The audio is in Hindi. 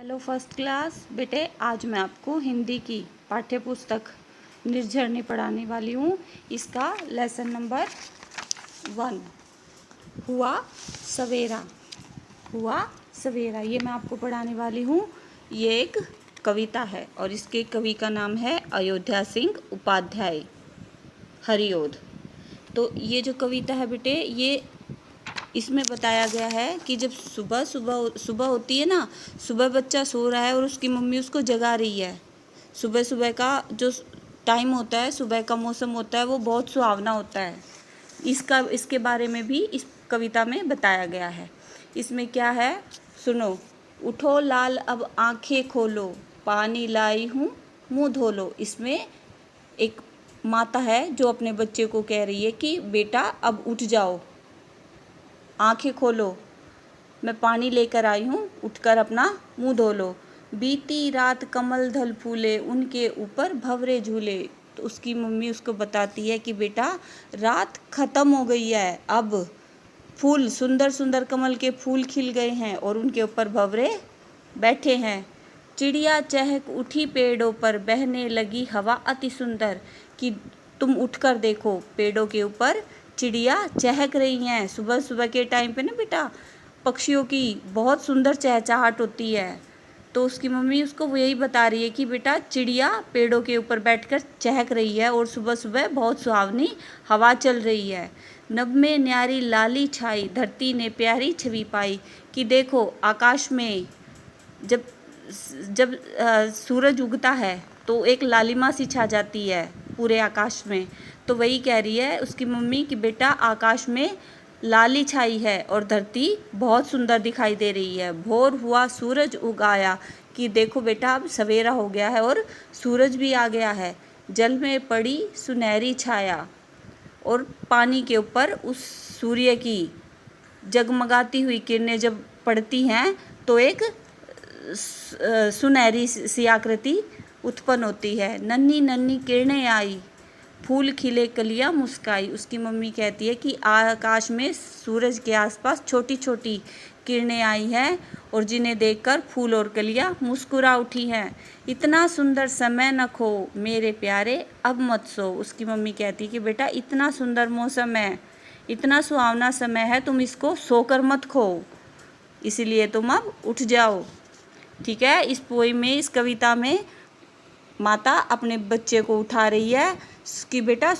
हेलो फर्स्ट क्लास बेटे, आज मैं आपको हिंदी की पाठ्य पुस्तक निर्झरनी पढ़ाने वाली हूँ। इसका लेसन नंबर 1 हुआ सवेरा। हुआ सवेरा ये मैं आपको पढ़ाने वाली हूँ। ये एक कविता है और इसके कवि का नाम है अयोध्या सिंह उपाध्याय हरिओद। तो ये जो कविता है बेटे, ये इसमें बताया गया है कि जब सुबह होती है ना, सुबह बच्चा सो रहा है और उसकी मम्मी उसको जगा रही है। सुबह का जो टाइम होता है, सुबह का मौसम होता है, वो बहुत सुहावना होता है। इसके बारे में भी इस कविता में बताया गया है। इसमें क्या है सुनो। उठो लाल अब आंखें खोलो, पानी लाई हूँ मुँह धो लो। इसमें एक माता है जो अपने बच्चे को कह रही है कि बेटा अब उठ जाओ, आंखें खोलो, मैं पानी लेकर आई हूँ, उठकर अपना मुंह धो लो। बीती रात कमल दल फूले, उनके ऊपर भंवरे झूले। तो उसकी मम्मी उसको बताती है कि बेटा रात खत्म हो गई है, अब फूल सुंदर सुंदर कमल के फूल खिल गए हैं और उनके ऊपर भंवरे बैठे हैं। चिड़िया चहक उठी पेड़ों पर, बहने लगी हवा अति सुंदर। कि तुम उठकर देखो, पेड़ों के ऊपर चिड़िया चहक रही हैं। सुबह सुबह के टाइम पे ना बेटा, पक्षियों की बहुत सुंदर चहचहाट होती है। तो उसकी मम्मी उसको वो यही बता रही है कि बेटा चिड़िया पेड़ों के ऊपर बैठकर चहक रही है और सुबह सुबह बहुत सुहावनी हवा चल रही है। नभ में न्यारी लाली छाई, धरती ने प्यारी छवि पाई। कि देखो आकाश में जब जब सूरज उगता है तो एक लालिमा सी छा जाती है पूरे आकाश में। तो वही कह रही है उसकी मम्मी कि बेटा आकाश में लाली छाई है और धरती बहुत सुंदर दिखाई दे रही है। भोर हुआ सूरज उगाया, कि देखो बेटा अब सवेरा हो गया है और सूरज भी आ गया है। जल में पड़ी सुनहरी छाया, और पानी के ऊपर उस सूर्य की जगमगाती हुई किरणें जब पड़ती हैं तो एक सुनहरी सी आकृति उत्पन्न होती है। नन्ही नन्ही किरणें आई, फूल खिले कलियां मुस्काई। उसकी मम्मी कहती है कि आकाश में सूरज के आसपास छोटी छोटी किरणें आई हैं और जिन्हें देखकर फूल और कलियां मुस्कुरा उठी हैं। इतना सुंदर समय न खो मेरे प्यारे, अब मत सो। उसकी मम्मी कहती है कि बेटा इतना सुंदर मौसम है, इतना सुहावना समय है, तुम इसको सोकर मत खो, इसलिए तुम अब उठ जाओ। ठीक है। इस पोएम में, इस कविता में माता अपने बच्चे को उठा रही है कि बेटा